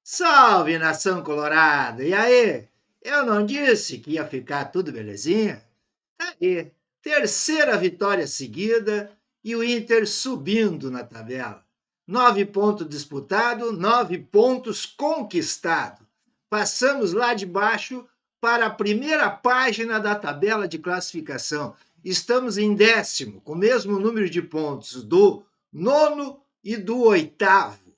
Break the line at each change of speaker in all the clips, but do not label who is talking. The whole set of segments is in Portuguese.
Salve, nação colorada! E aí? Eu não disse que ia ficar tudo belezinha? Tá aí, terceira vitória seguida e o Inter subindo na tabela. 9 pontos disputados, 9 pontos conquistados. Passamos lá de baixo para a primeira página da tabela de classificação. Estamos em 10º, com o mesmo número de pontos do nono e do oitavo.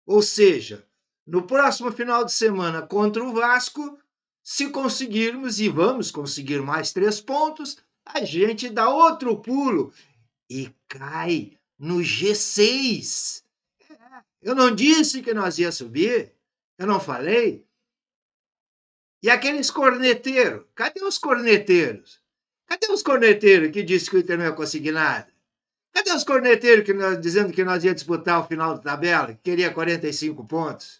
Ou seja, no próximo final de semana contra o Vasco, se conseguirmos, e vamos conseguir mais 3 pontos, a gente dá outro pulo e cai no G6. Eu não disse que nós ia subir? Eu não falei? E aqueles corneteiros? Cadê os corneteiros? Cadê os corneteiros que disse que o Inter não ia conseguir nada? Cadê os corneteiros dizendo que nós ia disputar o final da tabela, que queria 45 pontos?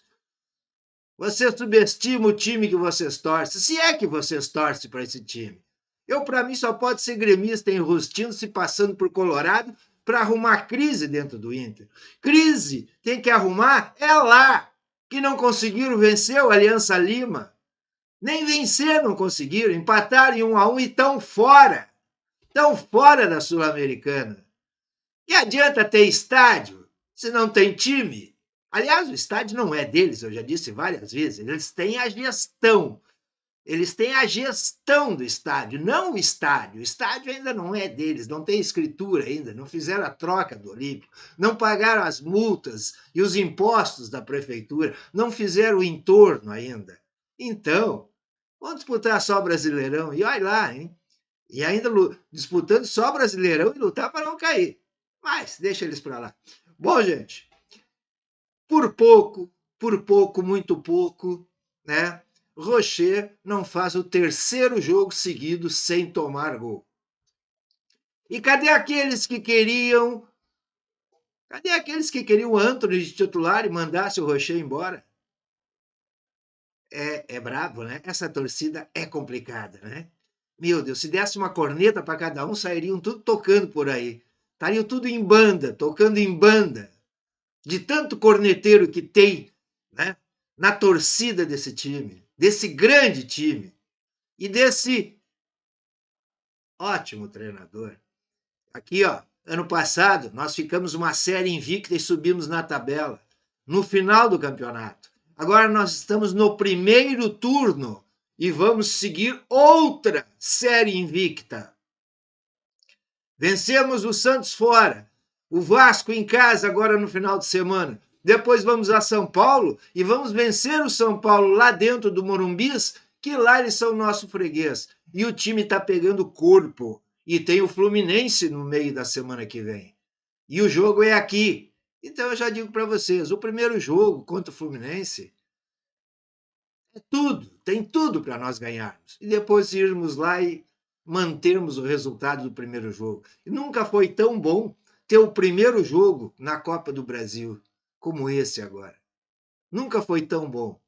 Você subestima o time que vocês torcem, se é que vocês torcem para esse time. Eu, para mim, só pode ser gremista enrustindo, se passando por Colorado, para arrumar crise dentro do Inter. Crise tem que arrumar é lá, que não conseguiram vencer o Aliança Lima. Nem vencer não conseguiram, empataram em 1-1 e estão fora da Sul-Americana. Que adianta ter estádio se não tem time? Aliás, o estádio não é deles, eu já disse várias vezes. Eles têm a gestão. Eles têm a gestão do estádio, não o estádio. O estádio ainda não é deles, não tem escritura ainda, não fizeram a troca do Olímpico, não pagaram as multas e os impostos da prefeitura, não fizeram o entorno ainda. Então, vamos disputar só Brasileirão e olha lá, hein? E ainda disputando só Brasileirão e lutar para não cair. Mas deixa eles para lá. Bom, gente, por pouco, muito pouco, né? Rocher não faz o terceiro jogo seguido sem tomar gol. E cadê aqueles que queriam? Cadê aqueles que queriam o Antony de titular e mandasse o Rocher embora? É bravo, né? Essa torcida é complicada, né? Meu Deus, se desse uma corneta para cada um, sairiam tudo tocando por aí. Estariam tudo em banda, tocando em banda. De tanto corneteiro que tem, né, na torcida desse time, desse grande time e desse ótimo treinador. Aqui, ó, ano passado nós ficamos uma série invicta e subimos na tabela no final do campeonato. Agora nós estamos no primeiro turno e vamos seguir outra série invicta. Vencemos o Santos fora, o Vasco em casa agora no final de semana. Depois vamos a São Paulo e vamos vencer o São Paulo lá dentro do Morumbis, que lá eles são nosso freguês. E o time está pegando corpo. E tem o Fluminense no meio da semana que vem. E o jogo é aqui. Então eu já digo para vocês, o primeiro jogo contra o Fluminense é tudo, tem tudo para nós ganharmos. E depois irmos lá e mantermos o resultado do primeiro jogo. E nunca foi tão bom ter o primeiro jogo na Copa do Brasil como esse agora. Nunca foi tão bom,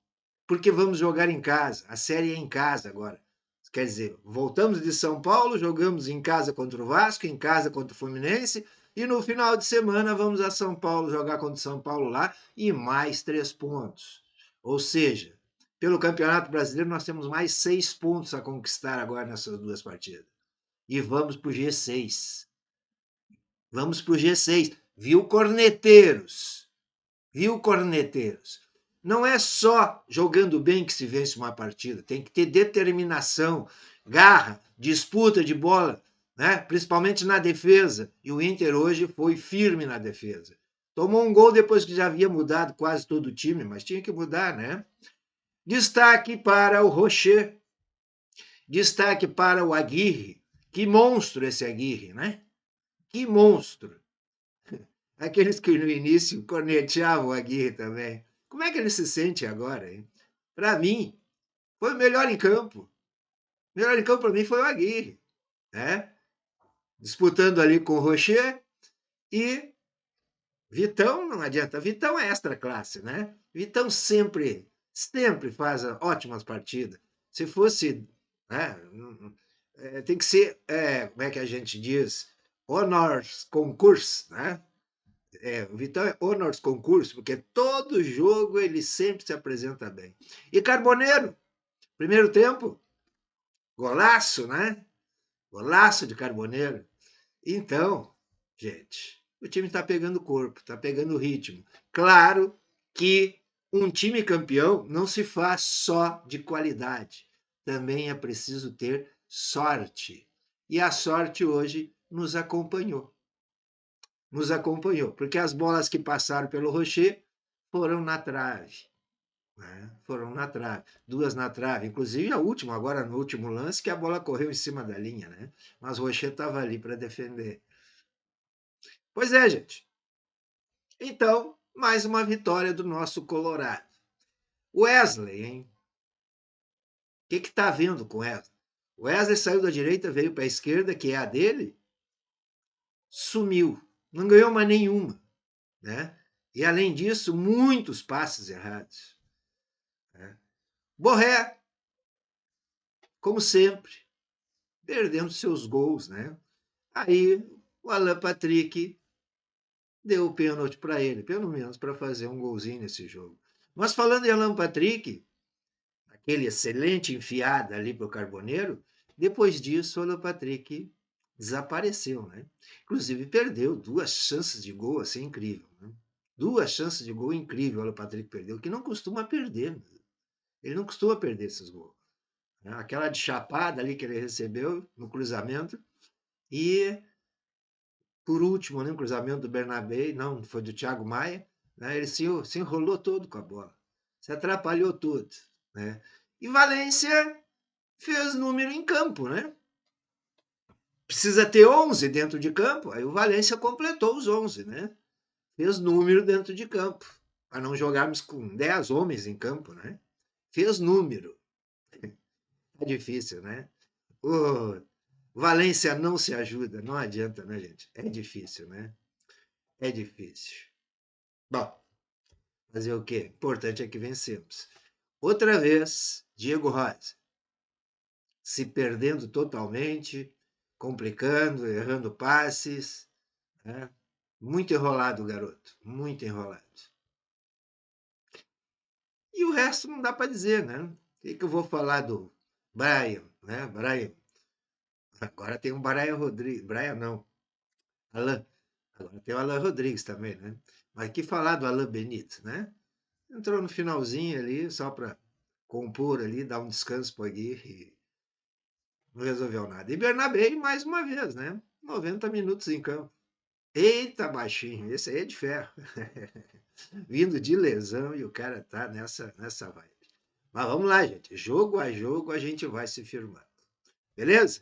porque vamos jogar em casa. A série é em casa agora. Quer dizer, voltamos de São Paulo, jogamos em casa contra o Vasco, em casa contra o Fluminense, e no final de semana vamos a São Paulo jogar contra o São Paulo lá e mais 3 pontos. Ou seja, pelo Campeonato Brasileiro nós temos mais 6 pontos a conquistar agora nessas duas partidas. E vamos para o G6. Vamos para o G6. Viu, corneteiros? Viu, corneteiros? Não é só jogando bem que se vence uma partida, tem que ter determinação, garra, disputa de bola, né? Principalmente na defesa. E o Inter hoje foi firme na defesa. Tomou um gol depois que já havia mudado quase todo o time, mas tinha que mudar, né? Destaque para o Rocher, destaque para o Aguirre. Que monstro esse Aguirre, né? Que monstro. Aqueles que no início corneteavam o Aguirre também. Como é que ele se sente agora, hein? Para mim, foi o melhor em campo. O melhor em campo para mim foi o Aguirre, né? Disputando ali com o Rocher e Vitão, não adianta. Vitão é extra classe, né? Vitão sempre faz ótimas partidas. Se fosse, né, tem que ser, como é que a gente diz? Honors concurso, né? O Vitão é honors concurso, porque todo jogo ele sempre se apresenta bem. E Carboneiro, primeiro tempo, golaço, né? Golaço de Carboneiro. Então, gente, o time está pegando corpo, está pegando ritmo. Claro que um time campeão não se faz só de qualidade. Também é preciso ter sorte. E a sorte hoje nos acompanhou. Nos acompanhou, porque as bolas que passaram pelo Rocher foram na trave. Né? Foram na trave, duas na trave, inclusive a última, agora no último lance, que a bola correu em cima da linha, né? Mas o Rocher estava ali para defender. Pois é, gente. Então, mais uma vitória do nosso Colorado. Wesley, hein? O que está vendo com Wesley? Wesley saiu da direita, veio para a esquerda, que é a dele, sumiu. Não ganhou mais nenhuma. Né? E, além disso, muitos passes errados. Né? Borré, como sempre, perdendo seus gols. Né? Aí, o Alan Patrick deu o pênalti para ele, pelo menos para fazer um golzinho nesse jogo. Mas falando em Alan Patrick, aquele excelente enfiada ali para o Carboneiro, depois disso o Alan Patrick desapareceu, né? Inclusive perdeu duas chances de gol assim incrível, né? Duas chances de gol incrível o Alan Patrick perdeu, que não costuma perder. Ele não costuma perder esses gols. Né? Aquela de chapada ali que ele recebeu no cruzamento e por último, né, um cruzamento do Bernabé, não, foi do Thiago Maia, né? Ele se enrolou todo com a bola, se atrapalhou tudo, né? E Valência fez número em campo, né? Precisa ter 11 dentro de campo, aí o Valência completou os 11, né? Fez número dentro de campo, para não jogarmos com 10 homens em campo, né? Fez número. É difícil, né? O Valência não se ajuda, não adianta, né, gente? É difícil, né? É difícil. Bom, fazer o quê? Importante é que vencemos. Outra vez, Diego Rosa se perdendo totalmente, complicando, errando passes. Né? Muito enrolado o garoto, muito enrolado. E o resto não dá para dizer, né? O que eu vou falar do Brian, né? Brian. Agora tem um Brian Rodrigues. Brian não. Alan. Agora tem o Alan Rodrigues também, né? Mas que falar do Alan Benítez, né? Entrou no finalzinho ali, só para compor ali, dar um descanso para o Aguirre. Não resolveu nada. E Bernabé, mais uma vez, né? 90 minutos em campo. Eita, baixinho, esse aí é de ferro. Vindo de lesão e o cara tá nessa vibe. Mas vamos lá, gente. Jogo a jogo a gente vai se firmando. Beleza?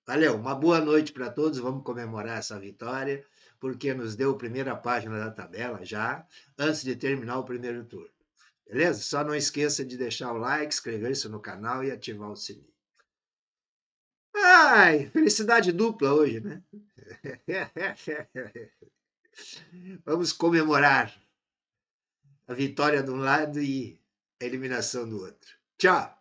Valeu, uma boa noite para todos. Vamos comemorar essa vitória, porque nos deu a primeira página da tabela já, antes de terminar o primeiro turno. Beleza? Só não esqueça de deixar o like, inscrever-se no canal e ativar o sininho. Ai, felicidade dupla hoje, né? Vamos comemorar a vitória de um lado e a eliminação do outro. Tchau!